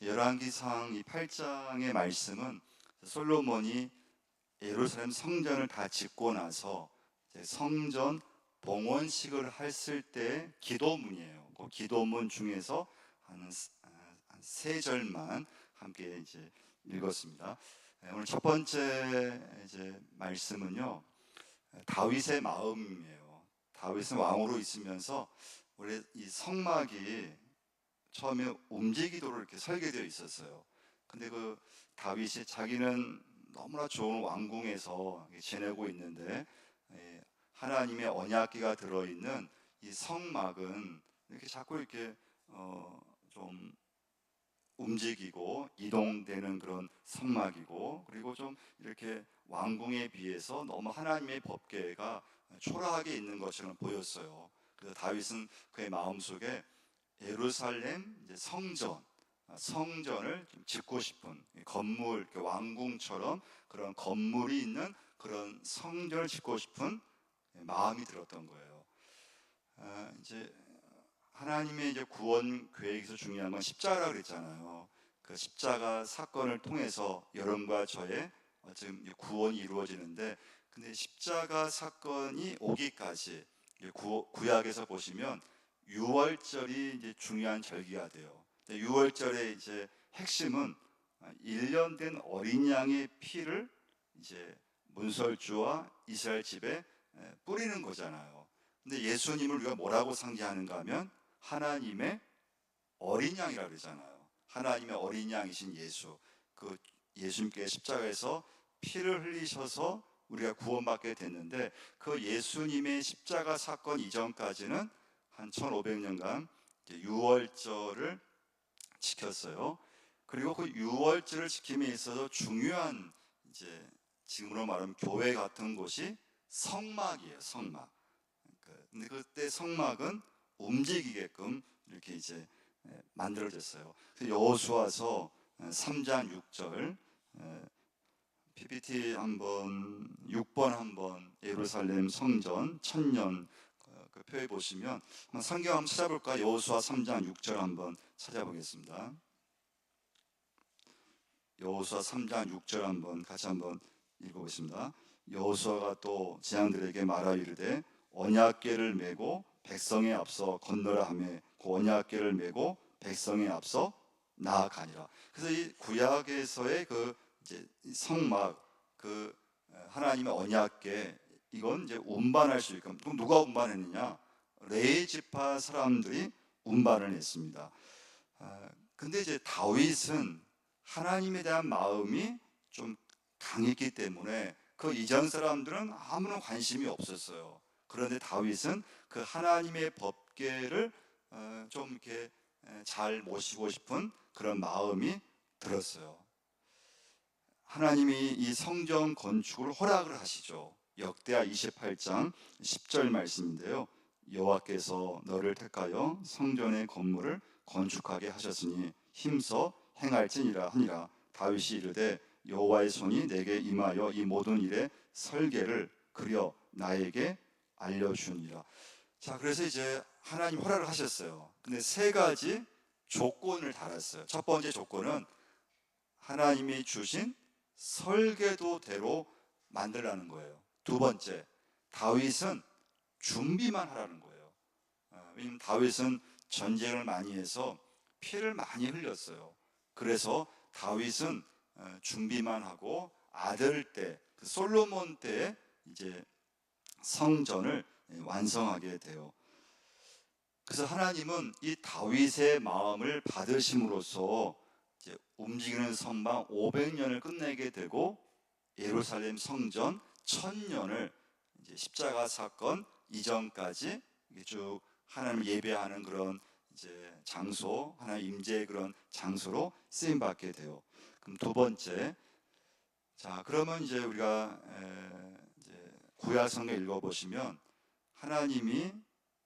열왕기상 이 8장의 말씀은 솔로몬이 예루살렘 성전을 다 짓고 나서 이제 성전 봉헌식을 했을 때 기도문이에요. 그 기도문 중에서 한 세 절만 함께 이제 읽었습니다. 오늘 첫 번째 이제 말씀은요, 다윗의 마음이에요. 다윗은 왕으로 있으면서 원래 이 성막이 처음에 움직이도록 이렇게 설계되어 있었어요. 근데 그 다윗이 자기는 너무나 좋은 왕궁에서 지내고 있는데 하나님의 언약궤가 들어있는 이 성막은 이렇게 자꾸 이렇게 좀 움직이고 이동되는 그런 성막이고, 그리고 좀 이렇게 왕궁에 비해서 너무 하나님의 법궤가 초라하게 있는 것처럼 보였어요. 그래서 다윗은 그의 마음속에 예루살렘 이제 성전을 좀 짓고 싶은 건물, 왕궁처럼 그런 건물이 있는 그런 성전을 짓고 싶은 마음이 들었던 거예요. 이제 하나님의 이제 구원 계획에서 중요한 건 십자가라고 그랬잖아요. 그 십자가 사건을 통해서 여러분과 저의 지금 구원이 이루어지는데, 근데 십자가 사건이 오기까지 구약에서 보시면 유월절이 이제 중요한 절기가 돼요. 유월절의 이제 핵심은 1년 된 어린 양의 피를 이제 문설주와 이스라엘 집에 뿌리는 거잖아요. 근데 예수님을 우리가 뭐라고 상징하는가 하면 하나님의 어린 양이라고 그러잖아요. 하나님의 어린 양이신 예수, 그 예수님께 십자가에서 피를 흘리셔서 우리가 구원받게 됐는데, 그 예수님의 십자가 사건 이전까지는 한 1500년간 유월절을 지켰어요. 그리고 그 유월절을 지킴에 있어서 중요한 이제 지금으로 말하면 교회 같은 곳이 성막이에요. 성막. 근데 그때 성막은 움직이게끔 이렇게 이제 만들어졌어요. 여호수아서 3장 6절, PPT 한번 6번 한번 예루살렘 성전 천년 그 표에 보시면 성경 한번 찾아볼까? 여호수아 3장 6절 한번 찾아보겠습니다. 여호수아 3장 6절 한번 같이 한번 읽어보겠습니다. 여호수아가 또 제왕들에게 말하 이르되 언약궤를 메고 백성에 앞서 건너라 하며 그 언약궤를 메고 백성에 앞서 나아가니라. 그래서 이 구약에서의 그 이제 성막, 그 하나님의 언약궤, 이건 이제 운반할 수 있고, 그럼 누가 운반했느냐? 레위 지파 사람들이 운반을 했습니다. 근데 이제 다윗은 하나님에 대한 마음이 좀 강했기 때문에 그 이전 사람들은 아무런 관심이 없었어요. 그런데 다윗은 그 하나님의 법궤를 좀 이렇게 잘 모시고 싶은 그런 마음이 들었어요. 하나님이 이 성전 건축을 허락을 하시죠. 역대하 28장 10절 말씀인데요. 여호와께서 너를 택하여 성전의 건물을 건축하게 하셨으니 힘써 행할지니라 하니라. 다윗이 이르되 여호와의 손이 내게 임하여 이 모든 일의 설계를 그려 나에게 알려주니라. 자, 그래서 이제 하나님 허락을 하셨어요. 근데 세 가지 조건을 달았어요. 첫 번째 조건은 하나님이 주신 설계도대로 만들라는 거예요. 두 번째, 다윗은 준비만 하라는 거예요. 왜냐하면 다윗은 전쟁을 많이 해서 피를 많이 흘렸어요. 그래서 다윗은 준비만 하고 아들 때, 그 솔로몬 때 이제 성전을 완성하게 돼요. 그래서 하나님은 이 다윗의 마음을 받으심으로써 이제 움직이는 성막 500년을 끝내게 되고 예루살렘 성전 1000년을 이제 십자가 사건 이전까지 쭉 하나님을 예배하는 그런 이제 장소, 하나님 임재의 그런 장소로 쓰임 받게 돼요. 그럼 두 번째, 자 그러면 이제 우리가 이제 구약 성경 읽어보시면 하나님이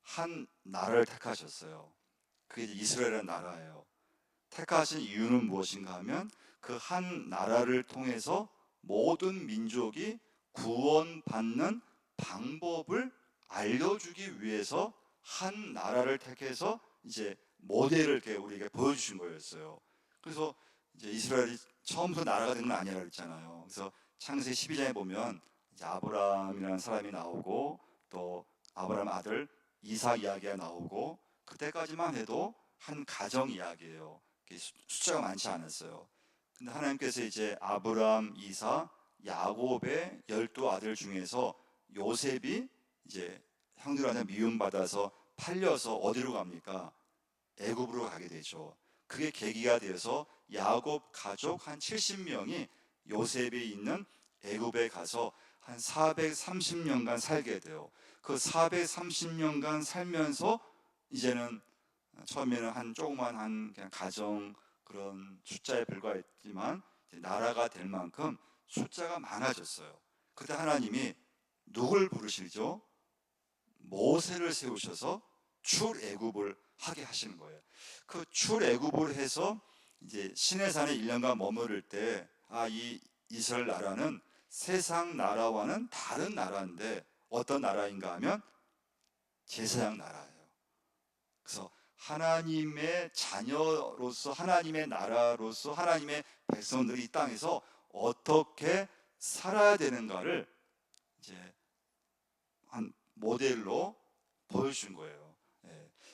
한 나라를 택하셨어요. 그게 이제 이스라엘이라는 나라예요. 택하신 이유는 무엇인가 하면 그 한 나라를 통해서 모든 민족이 구원받는 방법을 알려주기 위해서 한 나라를 택해서 이제 모델을 우리에게 보여주신 거였어요. 그래서 이제 이스라엘이 처음부터 나라가 된 건 아니라 그랬잖아요. 그래서 창세기 12장에 보면 이제 아브라함이라는 사람이 나오고 또 아브라함 아들 이삭 이야기가 나오고 그때까지만 해도 한 가정 이야기예요. 숫자가 많지 않았어요. 근데 하나님께서 이제 아브라함, 이삭, 야곱의 12아들 중에서 요셉이 이제 형들한테 미움받아서 팔려서 어디로 갑니까? 애굽으로 가게 되죠. 그게 계기가 되어서 야곱 가족 한 70명이 요셉이 있는 애굽에 가서 한 430년간 살게 돼요. 그 430년간 살면서 이제는 처음에는 한 조그만 한 그냥 가정 그런 숫자에 불과했지만 나라가 될 만큼 숫자가 많아졌어요. 그때 하나님이 누굴 부르시죠? 모세를 세우셔서 출애굽을 하게 하시는 거예요. 그 출애굽을 해서 이제 시내산에 1년간 머무를 때 이 이스라엘 나라는 세상 나라와는 다른 나라인데 어떤 나라인가 하면 제사장 나라예요. 그래서 하나님의 자녀로서 하나님의 나라로서 하나님의 백성들이 이 땅에서 어떻게 살아야 되는가를 이제 한 모델로 보여준 거예요.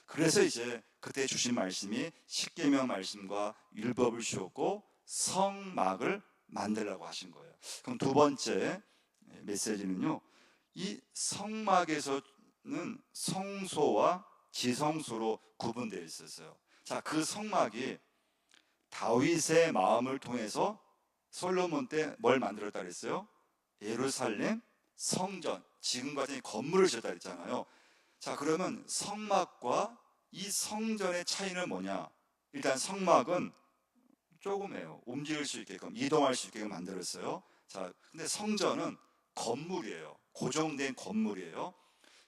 그래서 이제 그때 주신 말씀이 십계명 말씀과 율법을 주었고 성막을 만들라고 하신 거예요. 그럼 두 번째 메시지는요, 이 성막에서는 성소와 지성소로 구분되어 있었어요. 자, 그 성막이 다윗의 마음을 통해서 솔로몬 때 뭘 만들었다 그랬어요? 예루살렘 성전, 지금과 같은 건물을 지었다 그랬잖아요. 자, 그러면 성막과 이 성전의 차이는 뭐냐? 일단 성막은 조그매요. 움직일 수 있게끔, 이동할 수 있게끔 만들었어요. 자, 근데 성전은 건물이에요. 고정된 건물이에요.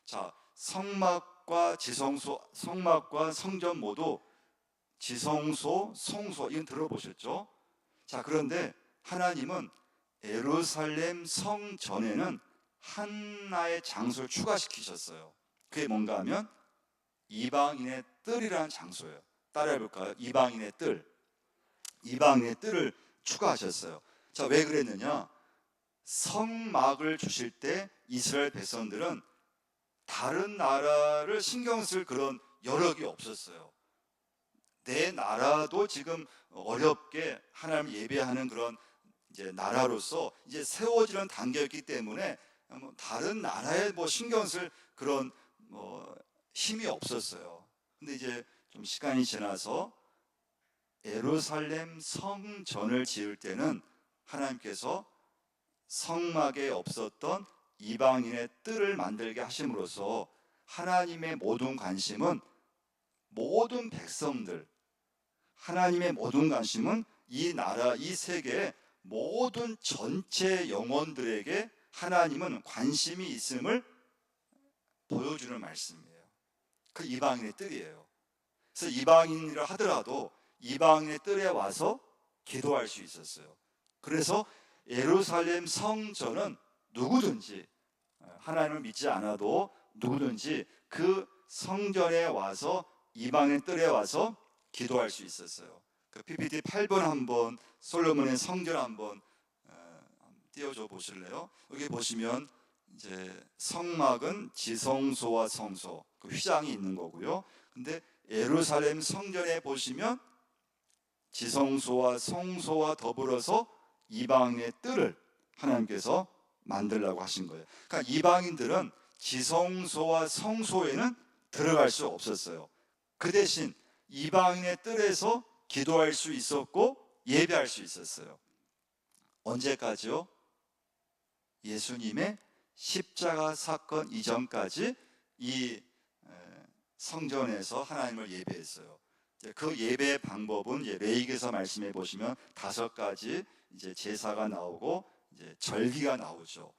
자, 성막과 지성소, 성막과 성전 모두 지성소, 성소, 이건 들어보셨죠? 자, 그런데 하나님은 예루살렘 성전에는 하나의 장소를 추가시키셨어요. 그게 뭔가 하면 이방인의 뜰이라는 장소예요. 따라해 볼까요? 이방인의 뜰. 이방인의 뜰을 추가하셨어요. 자, 왜 그랬느냐? 성막을 주실 때 이스라엘 백성들은 다른 나라를 신경 쓸 그런 여력이 없었어요. 내 나라도 지금 어렵게 하나님을 예배하는 그런 이제 나라로서 이제 세워지는 단계였기 때문에 다른 나라에 신경 쓸 그런 힘이 없었어요. 근데 이제 좀 시간이 지나서 예루살렘 성전을 지을 때는 하나님께서 성막에 없었던 이방인의 뜰을 만들게 하심으로써 하나님의 모든 관심은 모든 백성들, 하나님의 모든 관심은 이 나라, 이 세계의 모든 전체 영혼들에게 하나님은 관심이 있음을 보여주는 말씀이에요. 그 이방인의 뜰이에요. 그래서 이방인이라 하더라도 이방인의 뜰에 와서 기도할 수 있었어요. 그래서 예루살렘 성전은 누구든지 하나님을 믿지 않아도 누구든지 그 성전에 와서 이방인 뜰에 와서 기도할 수 있었어요. 그 PPT 8번 한번 솔로몬의 성전 한번 띄워줘 보실래요? 여기 보시면 이제 성막은 지성소와 성소, 그 휘장이 있는 거고요. 근데 예루살렘 성전에 보시면 지성소와 성소와 더불어서 이방인의 뜰을 하나님께서 만들라고 하신 거예요. 그러니까 이방인들은 지성소와 성소에는 들어갈 수 없었어요. 그 대신 이방인의 뜰에서 기도할 수 있었고 예배할 수 있었어요. 언제까지요? 예수님의 십자가 사건 이전까지 이 성전에서 하나님을 예배했어요. 그 예배의 방법은 레위기서 말씀해 보시면 5가지 이제 제사가 나오고 이제 절기가 나오죠.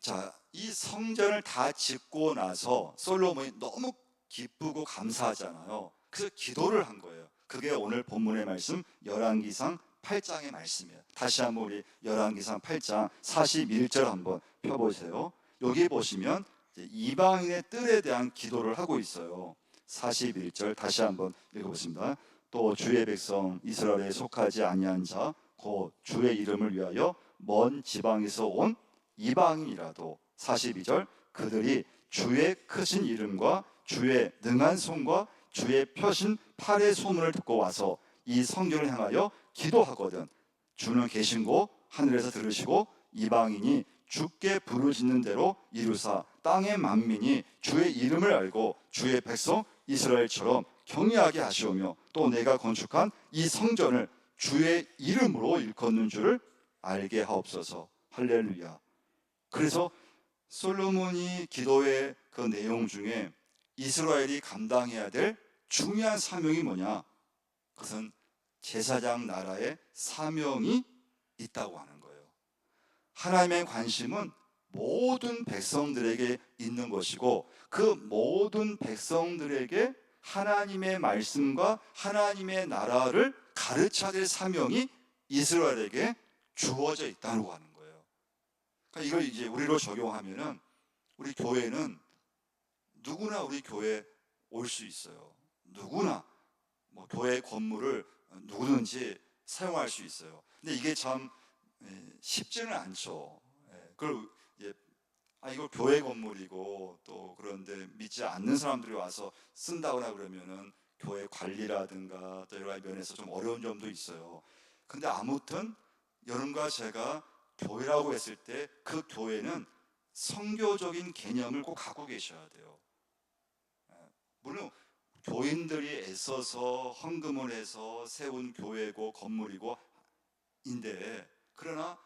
자, 이 성전을 다 짓고 나서 솔로몬이 너무 기쁘고 감사하잖아요. 그래서 기도를 한 거예요. 그게 오늘 본문의 말씀 열왕기상 8장의 말씀이에요. 다시 한번 우리 열왕기상 8장 41절 한번 펴보세요. 여기 보시면 이방인의 뜰에 대한 기도를 하고 있어요. 41절 다시 한번 읽어보겠습니다. 또 주의 백성 이스라엘에 속하지 아니한 자 곧 주의 이름을 위하여 먼 지방에서 온 이방인이라도 42절 그들이 주의 크신 이름과 주의 능한 손과 주의 펴신 팔의 소문을 듣고 와서 이 성전을 향하여 기도하거든 주는 계신 곳 하늘에서 들으시고 이방인이 주께 부르짖는 대로 이루사 땅의 만민이 주의 이름을 알고 주의 백성 이스라엘처럼 경외하게 하시오며 또 내가 건축한 이 성전을 주의 이름으로 일컫는 줄을 알게 하옵소서. 할렐루야. 그래서 솔로몬이 기도의 그 내용 중에 이스라엘이 감당해야 될 중요한 사명이 뭐냐? 그것은 제사장 나라의 사명이 있다고 하는 거예요. 하나님의 관심은 모든 백성들에게 있는 것이고 그 모든 백성들에게 하나님의 말씀과 하나님의 나라를 가르쳐야 될 사명이 이스라엘에게 주어져 있다고 하는 거예요. 그러니까 이걸 이제 우리로 적용하면은 우리 교회는 누구나 우리 교회 올 수 있어요. 누구나 뭐 교회 건물을 누구든지 사용할 수 있어요. 근데 이게 참 쉽지는 않죠. 그걸 이거 교회 건물이고 또 그런데 믿지 않는 사람들이 와서 쓴다거나 그러면은 교회 관리라든가 또 여러 가지 면에서 좀 어려운 점도 있어요. 근데 아무튼 여러분과 제가 교회라고 했을 때 그 교회는 성교적인 개념을 꼭 갖고 계셔야 돼요. 물론 교인들이 애써서 헌금을 해서 세운 교회고 건물이고 인데 그러나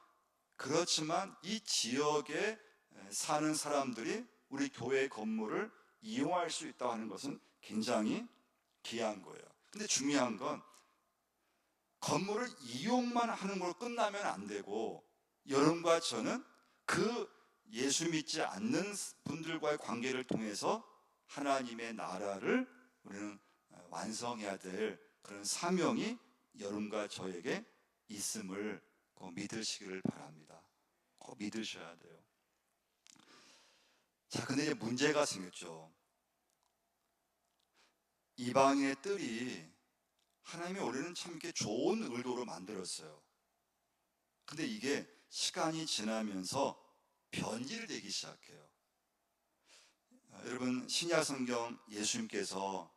그렇지만 이 지역에 사는 사람들이 우리 교회 건물을 이용할 수 있다고 하는 것은 굉장히 귀한 거예요. 근데 중요한 건 건물을 이용만 하는 걸로 끝나면 안 되고 여러분과 저는 그 예수 믿지 않는 분들과의 관계를 통해서 하나님의 나라를 우리는 완성해야 될 그런 사명이 여러분과 저에게 있음을 꼭 믿으시기를 바랍니다. 꼭 믿으셔야 돼요. 자, 근데 이제 문제가 생겼죠. 이방인의 뜰이 하나님이 원래는 참 이렇게 좋은 의도로 만들었어요. 근데 이게 시간이 지나면서 변질되기 시작해요. 여러분 신약 성경 예수님께서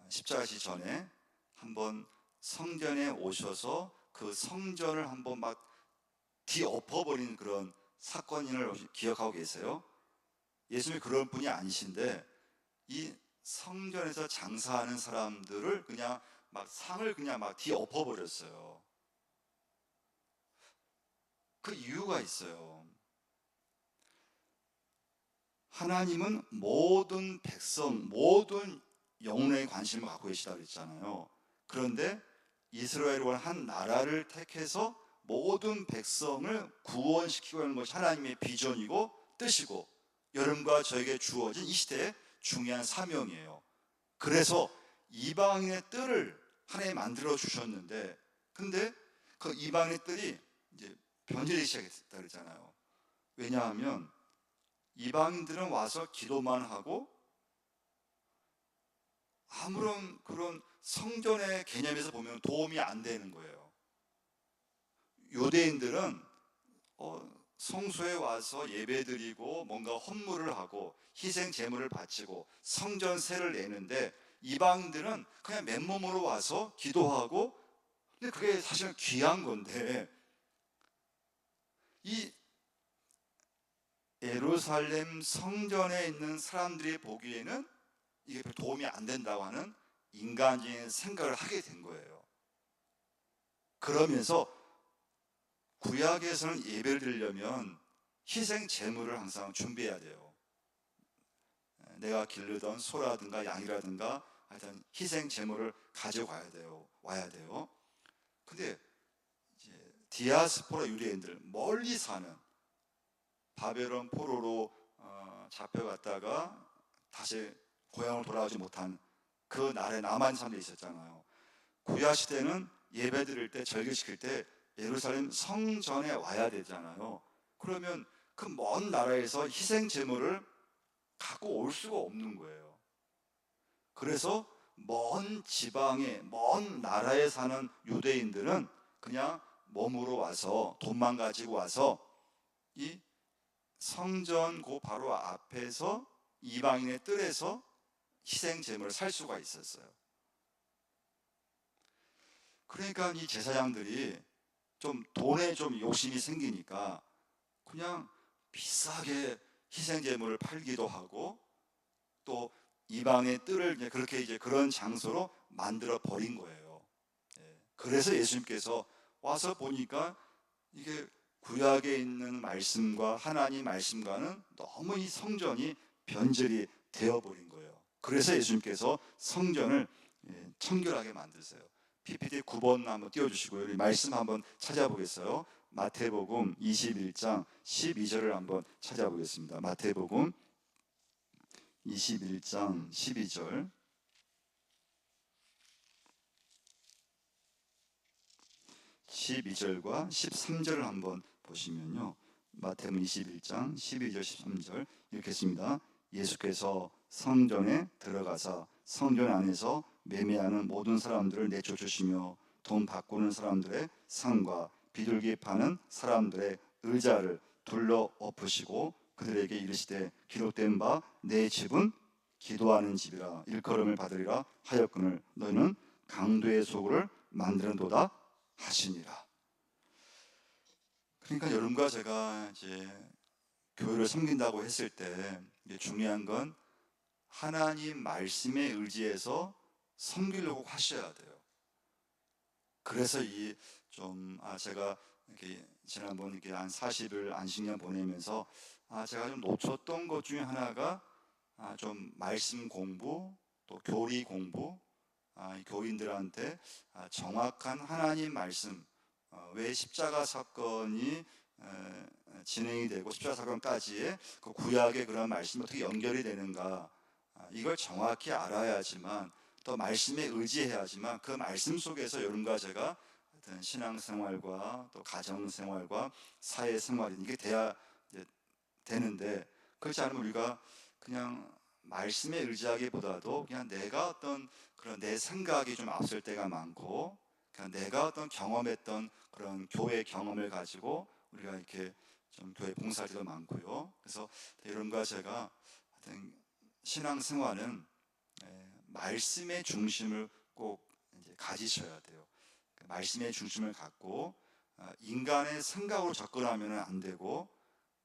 십자가시 전에 한번 성전에 오셔서 그 성전을 한번 막 뒤엎어버린 그런 사건을 기억하고 계세요? 예수님이 그런 분이 아니신데 이 성전에서 장사하는 사람들을 그냥 막 상을 그냥 막 뒤엎어버렸어요. 그 이유가 있어요. 하나님은 모든 백성, 모든 영혼에 관심을 갖고 계시다고 했잖아요. 그런데 이스라엘과 한 나라를 택해서 모든 백성을 구원시키고 하는 것이 하나님의 비전이고 뜻이고 여러분과 저에게 주어진 이 시대의 중요한 사명이에요. 그래서 이방인의 뜰을 하나님이 만들어 주셨는데 근데 그 이방인의 뜰이 이제 변질되기 시작했다 그랬잖아요. 왜냐하면 이방인들은 와서 기도만 하고 아무런 그런 성전의 개념에서 보면 도움이 안 되는 거예요. 유대인들은 성소에 와서 예배드리고 뭔가 헌물을 하고 희생 제물을 바치고 성전세를 내는데 이방인들은 그냥 맨몸으로 와서 기도하고 근데 그게 사실은 귀한 건데 이 예루살렘 성전에 있는 사람들이 보기에는 이게 도움이 안 된다고 하는 인간적인 생각을 하게 된 거예요. 그러면서 구약에서는 예배를 드리려면 희생 제물을 항상 준비해야 돼요. 내가 기르던 소라든가 양이라든가 하여튼 희생 제물을 가져가야 돼요. 와야 돼요. 근데 이제 디아스포라 유대인들 멀리 사는 바벨론 포로로 잡혀갔다가 다시 고향을 돌아오지 못한 그 나라에 남아 있는 사람들이 있었잖아요. 구약 시대는 예배 드릴 때 절기시킬 때 예루살렘 성전에 와야 되잖아요. 그러면 그 먼 나라에서 희생 제물을 갖고 올 수가 없는 거예요. 그래서 먼 지방에 먼 나라에 사는 유대인들은 그냥 몸으로 와서 돈만 가지고 와서 이 성전 그 바로 앞에서 이방인의 뜰에서 희생 제물을 살 수가 있었어요. 그러니까 이 제사장들이 좀 돈에 좀 욕심이 생기니까 그냥 비싸게 희생 제물을 팔기도 하고 또 이방의 뜰을 이제 그렇게 이제 그런 장소로 만들어 버린 거예요. 그래서 예수님께서 와서 보니까 이게 구약에 있는 말씀과 하나님 말씀과는 너무 이 성전이 변절이 되어버린 거예요. 그래서 예수님께서 성전을 청결하게 만드세요. PPT 9번 한번 띄워주시고요. 이 말씀 한번 찾아보겠어요. 마태복음 21장 12절을 한번 찾아보겠습니다. 마태복음 21장 12절 12절과 13절을 한번 보시면요. 마태복음 21장 12절 13절 이렇게 했습니다. 예수께서 성전에 들어가사 성전 안에서 매매하는 모든 사람들을 내쫓으시며 돈 바꾸는 사람들의 상과 비둘기 파는 사람들의 의자를 둘러 엎으시고 그들에게 이르시되 기록된 바 내 집은 기도하는 집이라 일컬음을 받으리라 하였거늘 너희는 강도의 소굴을 만드는도다 하시니라. 그러니까 여러분과 제가 이제 교회를 섬긴다고 했을 때 중요한 건 하나님 말씀에 의지해서 섬기려고 하셔야 돼요. 그래서 제가 이렇게 지난번 이렇게 한 40일 안식년 보내면서 제가 좀 놓쳤던 것 중에 하나가 좀 말씀 공부 또 교리 공부 교인들한테 정확한 하나님 말씀 왜 십자가 사건이 진행이 되고 십자가 사건까지의 그 구약의 그런 말씀이 어떻게 연결이 되는가 이걸 정확히 알아야지만 또 말씀에 의지해야지만 그 말씀 속에서 여러분과 제가 어떤 신앙생활과 또 가정생활과 사회생활이 이게 돼야 되는데 그렇지 않으면 우리가 그냥 말씀에 의지하기보다도 그냥 내가 어떤 그런 내 생각이 좀 앞설 때가 많고 그냥 내가 어떤 경험했던 그런 교회 경험을 가지고 우리가 이렇게 좀 교회 봉사할 때도 많고요. 그래서 여러분과 제가 어떤 신앙생활은 말씀의 중심을 꼭 이제 가지셔야 돼요. 말씀의 중심을 갖고 인간의 생각으로 접근하면 안 되고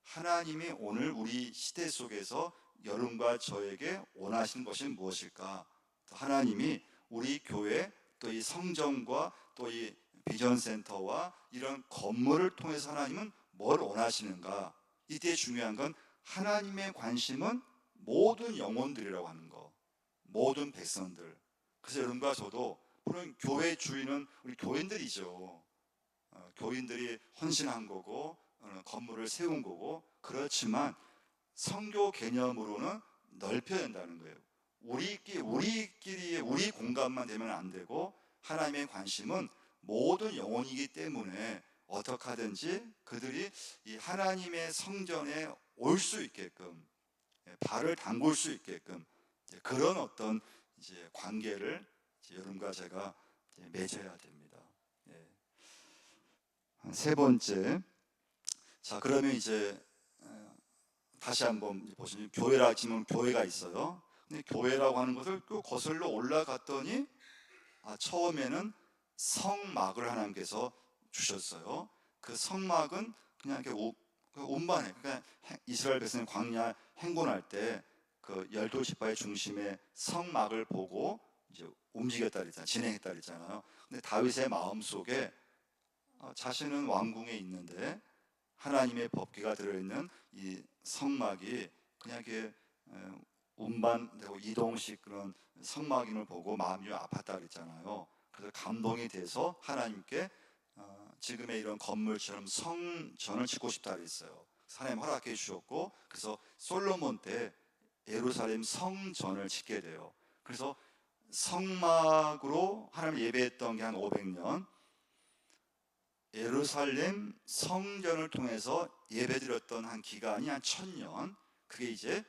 하나님이 오늘 우리 시대 속에서 여러분과 저에게 원하시는 것이 무엇일까? 하나님이 우리 교회 또 이 성전과 또 이 비전센터와 이런 건물을 통해서 하나님은 뭘 원하시는가? 이때 중요한 건 하나님의 관심은 모든 영혼들이라고 하는 거, 모든 백성들. 그래서 여러분과 저도 물론 교회 주인은 우리 교인들이죠. 교인들이 헌신한 거고 건물을 세운 거고 그렇지만 성교 개념으로는 넓혀야 된다는 거예요. 우리끼리의 우리 공간만 되면 안 되고 하나님의 관심은 모든 영혼이기 때문에 어떻게 하든지 그들이 이 하나님의 성전에 올 수 있게끔 발을 담글 수 있게끔 그런 어떤 이제 관계를 여러분과 제가 맺어야 됩니다. 세 번째, 자 그러면 이제 다시 한번 보시면 교회라 지금 교회가 있어요. 근데 교회라고 하는 것을 쭉 거슬러 올라갔더니 처음에는 성막을 하나님께서 주셨어요. 그 성막은 그냥 이렇게 운반해. 그러니까 이스라엘 백성이 광야 행군할 때 그 12지파의 중심에 성막을 보고 이제 움직였다 그랬잖아요. 진행했다 그랬잖아요. 근데 다윗의 마음속에 자신은 왕궁에 있는데 하나님의 법궤가 들어있는 이 성막이 그냥 이렇게 운반되고 이동식 그런 성막임을 보고 마음이 좀 아팠다 그랬잖아요. 그래서 감동이 돼서 하나님께 지금의 이런 건물처럼 성전을 짓고 싶다 그랬어요. 하나님 허락해 주셨고 그래서 솔로몬 때 예루살렘 성전을 짓게 돼요. 그래서 성막으로 하나님 예배했던 게 한 500년, 예루살렘 성전을 통해서 예배드렸던 한 기간이 한 1000년, 그게 이제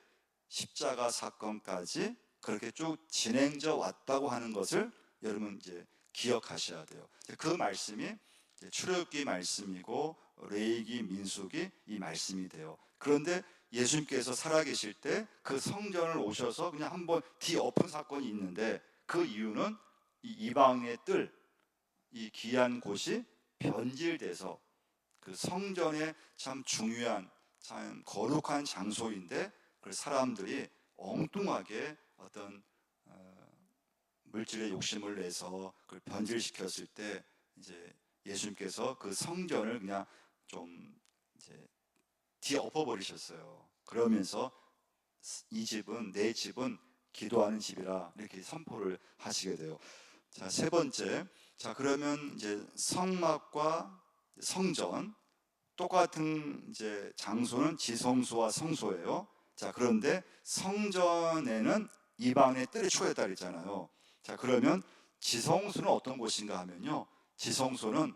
십자가 사건까지 그렇게 쭉 진행져 왔다고 하는 것을 여러분 이제 기억하셔야 돼요. 그 말씀이 출애굽기 말씀이고 레위기, 민수기 이 말씀이 돼요. 그런데 예수님께서 살아계실 때 그 성전을 오셔서 그냥 한번 뒤엎은 사건이 있는데, 그 이유는 이 이방의 뜰, 이 귀한 곳이 변질돼서, 그 성전의 참 중요한 참 거룩한 장소인데 그 사람들이 엉뚱하게 어떤 물질의 욕심을 내서 그걸 변질시켰을 때 이제 예수님께서 그 성전을 그냥 좀 이제 뒤엎어 버리셨어요. 그러면서 이 집은, 내 집은 기도하는 집이라 이렇게 선포를 하시게 돼요. 자, 세 번째. 자, 그러면 이제 성막과 성전, 똑같은 이제 장소는 지성소와 성소예요. 자, 그런데 성전에는 이방의 뜰이 추가됐다 그랬잖아요. 자, 그러면 지성소는 어떤 곳인가 하면요, 지성소는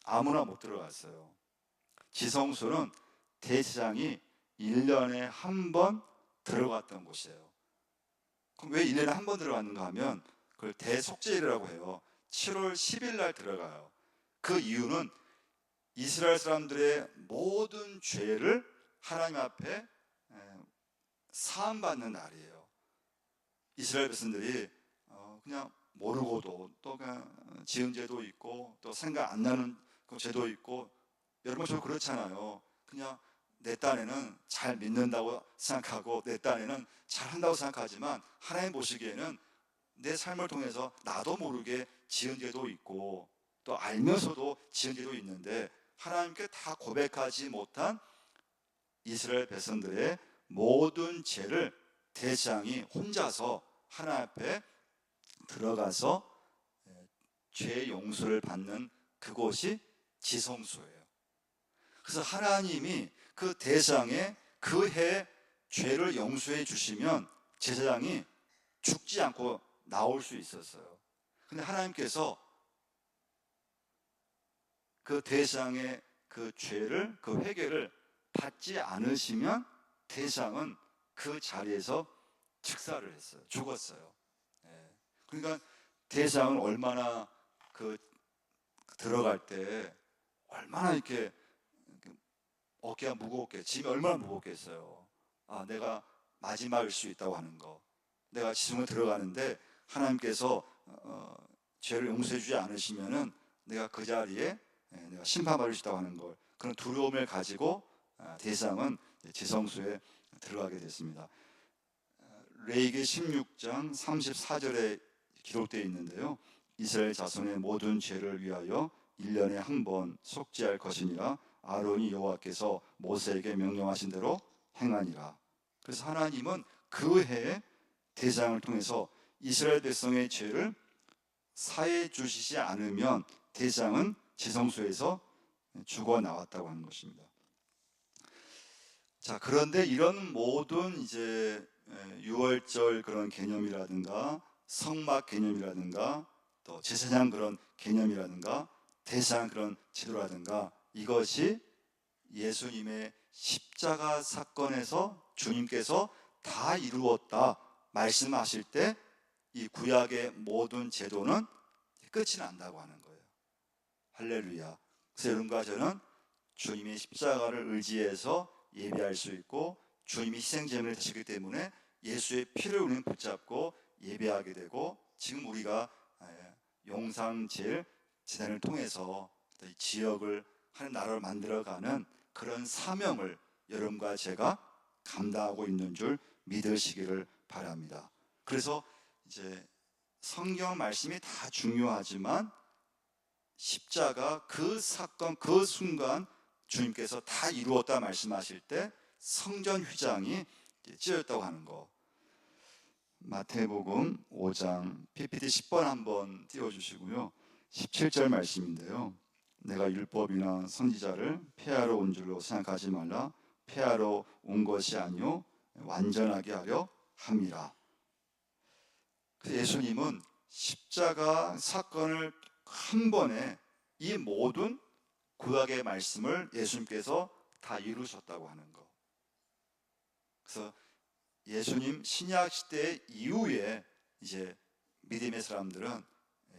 아무나 못 들어갔어요. 지성소는 대제사장이 1년에 한 번 들어갔던 곳이에요. 그럼 왜 1년에 한 번 들어갔는가 하면 그걸 대속죄일이라고 해요. 7월 10일 날 들어가요. 그 이유는 이스라엘 사람들의 모든 죄를 하나님 앞에 사함받는 날이에요. 이스라엘 백성들이 그냥 모르고도 또 그냥 지은 죄도 있고 또 생각 안 나는 죄도 있고, 여러분 저 그렇잖아요. 그냥 내 딴에는 잘 믿는다고 생각하고 내 딴에는 잘한다고 생각하지만 하나님 보시기에는 내 삶을 통해서 나도 모르게 지은 죄도 있고 또 알면서도 지은 죄도 있는데, 하나님께 다 고백하지 못한 이스라엘 백성들의 모든 죄를 대제사장이 혼자서 하나님 앞에 들어가서 죄 용서를 받는 그곳이 지성소예요. 그래서 하나님이 그 대제사장의 그 해 죄를 용서해 주시면 제사장이 죽지 않고 나올 수 있었어요. 근데 하나님께서 그 대제사장의 그 죄를, 그 회개를 받지 않으시면 대제사장은 그 자리에서 즉사를 했어요. 죽었어요. 그러니까 대제사장은 얼마나 그 들어갈 때 얼마나 이렇게 어깨가 무겁게, 짐이 얼마나 무겁겠어요. 아, 내가 마지막일 수 있다고 하는 거, 내가 지성에 들어가는데 하나님께서 죄를 용서해 주지 않으시면은 내가 그 자리에 내가 심판받을 수 있다고 하는 걸, 그런 두려움을 가지고 대제사장은 지성소에 들어가게 됐습니다. 레위기 16장 34절에 기록되어 있는데요, 이스라엘 자손의 모든 죄를 위하여 1년에 한 번 속죄할 것이니라. 아론이 여호와께서 모세에게 명령하신 대로 행하니라. 그래서 하나님은 그 해에 대제사장을 통해서 이스라엘 백성의 죄를 사해 주시지 않으면 대제사장은 지성소에서 죽어 나왔다고 하는 것입니다. 자, 그런데 이런 모든 이제 유월절 그런 개념이라든가 성막 개념이라든가 또 제사장 그런 개념이라든가 대제사장 그런 제도라든가, 이것이 예수님의 십자가 사건에서 주님께서 다 이루었다 말씀하실 때 이 구약의 모든 제도는 끝이 난다고 하는 거예요. 할렐루야. 그래서 여러분과 저는 주님의 십자가를 의지해서 예배할 수 있고, 주님이 희생제물이 되시기 때문에 예수의 피를 우리는 붙잡고 예배하게 되고, 지금 우리가 용상제일 제단을 통해서 이 지역을 하는 나라로 만들어가는 그런 사명을 여러분과 제가 감당하고 있는 줄 믿으시기를 바랍니다. 그래서 이제 성경 말씀이 다 중요하지만 십자가 그 사건 그 순간 주님께서 다 이루었다 말씀하실 때 성전 휘장이 찢어졌다고 하는 거, 마태복음 5장 PPT 10번 한번 띄워주시고요, 17절 말씀인데요, 내가 율법이나 선지자를 폐하러 온 줄로 생각하지 말라. 폐하러 온 것이 아니요 완전하게 하려 함이라. 예수님은 십자가 사건을 한 번에 이 모든 구약의 말씀을 예수님께서 다 이루셨다고 하는 거. 그래서 예수님 신약 시대 이후에 이제 믿음의 사람들은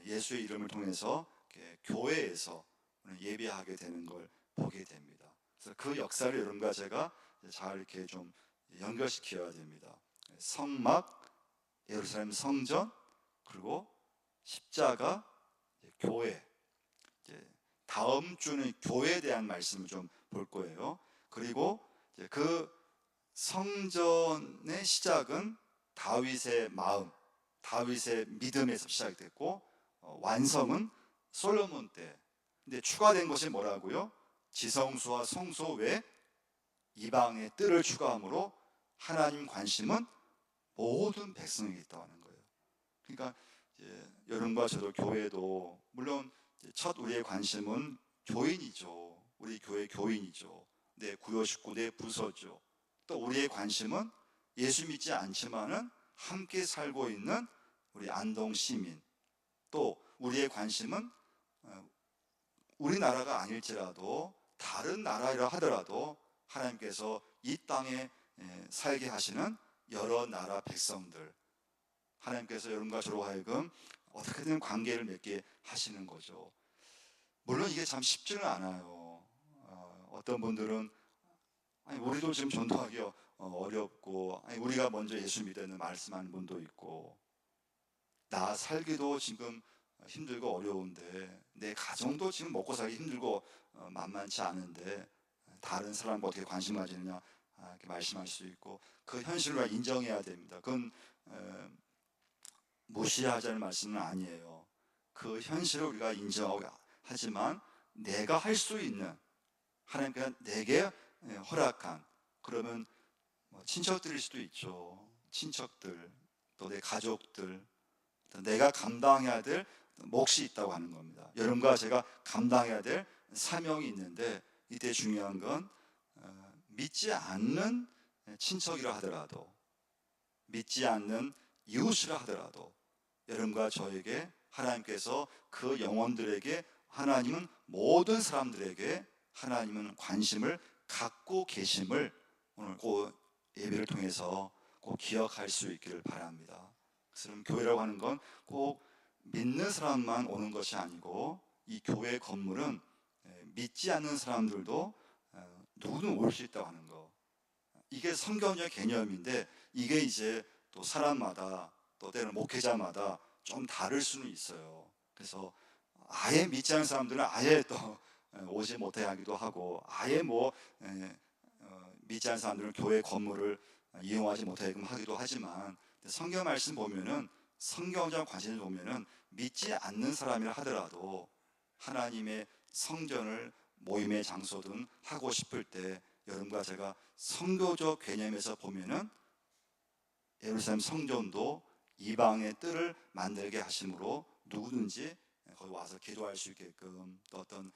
예수의 이름을 통해서 교회에서 예배하게 되는 걸 보게 됩니다. 그래서 그 역사를 여러분과 제가 잘 이렇게 좀 연결시켜야 됩니다. 성막, 예루살렘 성전, 그리고 십자가, 교회. 다음 주는 교회에 대한 말씀을 좀 볼 거예요. 그리고 그 성전의 시작은 다윗의 마음, 다윗의 믿음에서 시작됐고, 완성은 솔로몬 때. 근데 추가된 것이 뭐라고요? 지성소와 성소 외 이방의 뜰을 추가함으로 하나님 관심은 모든 백성에게 있다고 하는 거예요. 그러니까 여러분과 저도 교회도 물론 첫 우리의 관심은 교인이죠. 우리 교회 교인이죠. 내 구요 식구, 내 부서죠. 또 우리의 관심은 예수 믿지 않지만은 함께 살고 있는 우리 안동 시민. 또 우리의 관심은 우리나라가 아닐지라도 다른 나라이라 하더라도 하나님께서 이 땅에 살게 하시는 여러 나라 백성들, 하나님께서 여러분과 저로 하여금 어떻게든 관계를 맺게 하시는 거죠. 물론 이게 참 쉽지는 않아요. 어떤 분들은 아니 우리도 지금 전도하기 어렵고, 아니 우리가 먼저 예수 믿는 말씀하는 분도 있고, 나 살기도 지금 힘들고 어려운데, 내 가정도 지금 먹고 살기 힘들고 만만치 않은데 다른 사람과 어떻게 관심 가지느냐, 이렇게 말씀할 수 있고, 그 현실을 인정해야 됩니다. 그건 무시하자는 말씀은 아니에요. 그 현실을 우리가 인정하고, 하지만 내가 할 수 있는, 하나님께서 내게 허락한, 그러면 친척들일 수도 있죠. 친척들, 또 내 가족들, 또 내가 감당해야 될 몫이 있다고 하는 겁니다. 여러분과 제가 감당해야 될 사명이 있는데, 이때 중요한 건 믿지 않는 친척이라 하더라도, 믿지 않는 이웃이라 하더라도 여러분과 저에게 하나님께서 그 영혼들에게, 하나님은 모든 사람들에게 하나님은 관심을 갖고 계심을 오늘 그 예배를 통해서 꼭 기억할 수 있기를 바랍니다. 그래서 교회라고 하는 건 꼭 믿는 사람만 오는 것이 아니고, 이 교회 건물은 믿지 않는 사람들도 누구든 올 수 있다고 하는 거, 이게 성경적 개념인데, 이게 이제 또 사람마다, 또 때로는 목회자마다 좀 다를 수는 있어요. 그래서 아예 믿지 않는 사람들은 아예 또 오지 못해 하기도 하고, 아예 믿지 않는 사람들은 교회 건물을 이용하지 못하게끔 하기도 하지만, 성경 말씀 보면은, 성경적 관심을 보면은 믿지 않는 사람이라 하더라도 하나님의 성전을 모임의 장소든 하고 싶을 때, 여러분과 제가 성교적 개념에서 보면은 예루살렘 성전도 이방의 뜰을 만들게 하심으로 누구든지 거기 와서 기도할 수 있게끔, 또 어떤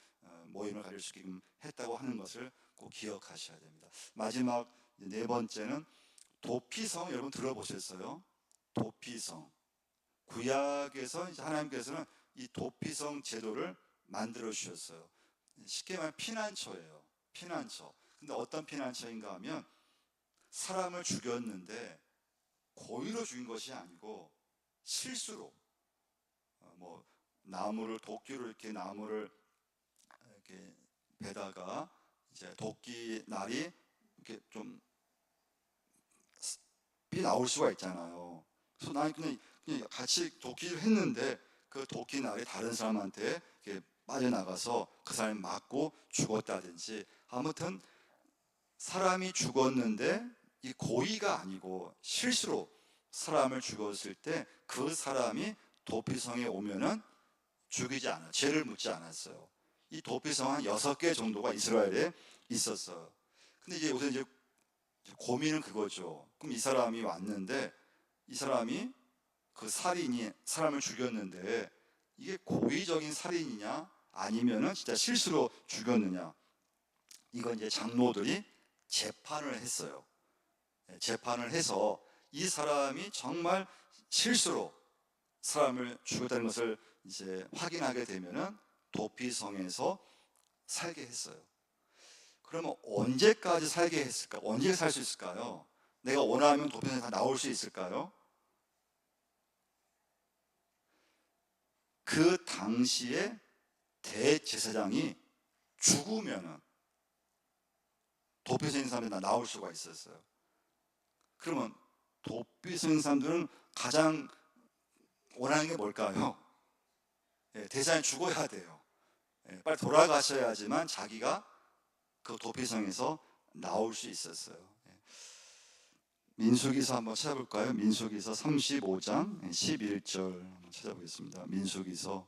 모임을 가질 수 있게끔 했다고 하는 것을 꼭 기억하셔야 됩니다. 마지막 네 번째는 도피성. 여러분 들어보셨어요? 도피성. 구약에서 이제 하나님께서는 이 도피성 제도를 만들어 주셨어요. 쉽게 말하면 피난처예요. 피난처. 근데 어떤 피난처인가 하면, 사람을 죽였는데 고의로 죽인 것이 아니고 실수로, 나무를, 도끼로 이렇게 나무를 이렇게 베다가 이제 도끼 날이 이렇게 좀 삐 나올 수가 있잖아요. 그래서 나는 그냥 같이 도끼를 했는데 그 도끼 날이 다른 사람한테 이렇게 빠져나가서 그 사람이 맞고 죽었다든지, 아무튼 사람이 죽었는데 이 고의가 아니고 실수로 사람을 죽였을 때 그 사람이 도피성에 오면은 죽이지 않아, 죄를 묻지 않았어요. 이 도피성 한 6개 정도가 이스라엘에 있었어요. 근데 이제 요새 이제 고민은 그거죠. 그럼 이 사람이 왔는데, 이 사람이 그 살인이 사람을 죽였는데 이게 고의적인 살인이냐, 아니면은 진짜 실수로 죽였느냐, 이건 이제 장로들이 재판을 했어요. 재판을 해서 이 사람이 정말 실수로 사람을 죽였다는 것을 이제 확인하게 되면은 도피성에서 살게 했어요. 그러면 언제까지 살게 했을까? 언제 살 수 있을까요? 내가 원하면 도피성에 다 나올 수 있을까요? 그 당시에 대제사장이 죽으면은 도피성에 있는 사람들이 다 나올 수가 있었어요. 그러면 도피성에 있는 사람들은 가장 원하는 게 뭘까요? 대제사장이 죽어야 돼요. 빨리 돌아가셔야지만 자기가 그 도피성에서 나올 수 있었어요. 민수기서 한번 찾아볼까요? 민수기서 35장 11절 한번 찾아보겠습니다. 민수기서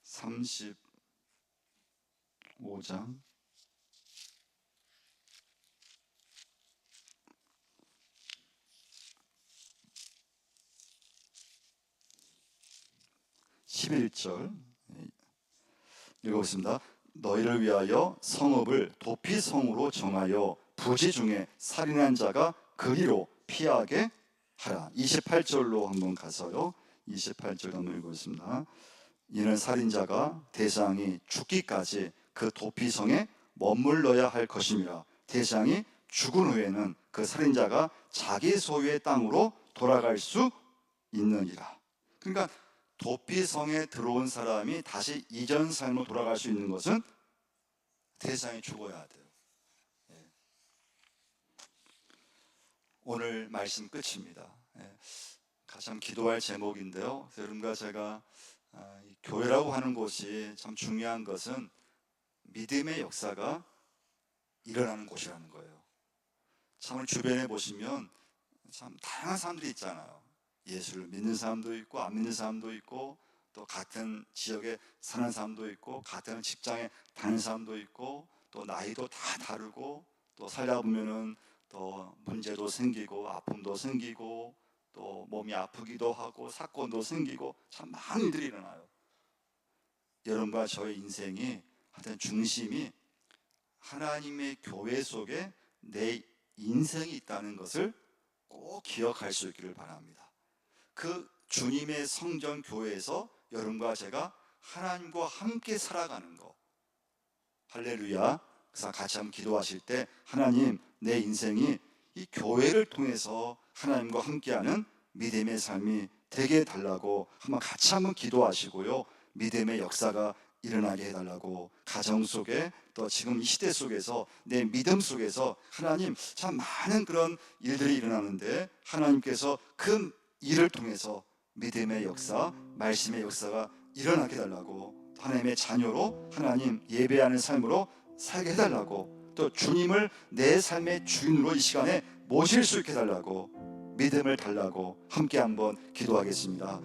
35장 11절 읽어보겠습니다. 너희를 위하여 성읍을 도피성으로 정하여 부지 중에 살인한 자가 그리로 피하게 하라. 28절로 한번 가서요. 28절 한번 읽어보겠습니다. 이는 살인자가 대상이 죽기까지 그 도피성에 머물러야 할 것임이라. 대상이 죽은 후에는 그 살인자가 자기 소유의 땅으로 돌아갈 수 있느니라. 그러니까 도피성에 들어온 사람이 다시 이전 삶으로 돌아갈 수 있는 것은 대상이 죽어야 돼요. 오늘 말씀 끝입니다. 가장 기도할 제목인데요. 여러분과 제가 교회라고 하는 곳이 참 중요한 것은 믿음의 역사가 일어나는 곳이라는 거예요. 참 주변에 보시면 참 다양한 사람들이 있잖아요. 예수를 믿는 사람도 있고 안 믿는 사람도 있고 또 같은 지역에 사는 사람도 있고 같은 직장에 다니는 사람도 있고 또 나이도 다 다르고 또 살다 보면은 또 문제도 생기고 아픔도 생기고 또 몸이 아프기도 하고 사건도 생기고 참 많은 일들이 일어나요. 여러분과 저의 인생이 하여튼 중심이 하나님의 교회 속에 내 인생이 있다는 것을 꼭 기억할 수 있기를 바랍니다. 그 주님의 성전 교회에서 여러분과 제가 하나님과 함께 살아가는 거. 할렐루야. 그래서 같이 한번 기도하실 때 하나님, 내 인생이 이 교회를 통해서 하나님과 함께하는 믿음의 삶이 되게 해달라고 한번 같이 한번 기도하시고요. 믿음의 역사가 일어나게 해달라고 가정 속에 또 지금 이 시대 속에서 내 믿음 속에서 하나님 참 많은 그런 일들이 일어나는데 하나님께서 그 일을 통해서 믿음의 역사, 말씀의 역사가 일어나게 해달라고 하나님의 자녀로 하나님 예배하는 삶으로 살게 해달라고 또 주님을 내 삶의 주인으로 이 시간에 모실 수 있게 해달라고 믿음을 달라고 함께 한번 기도하겠습니다.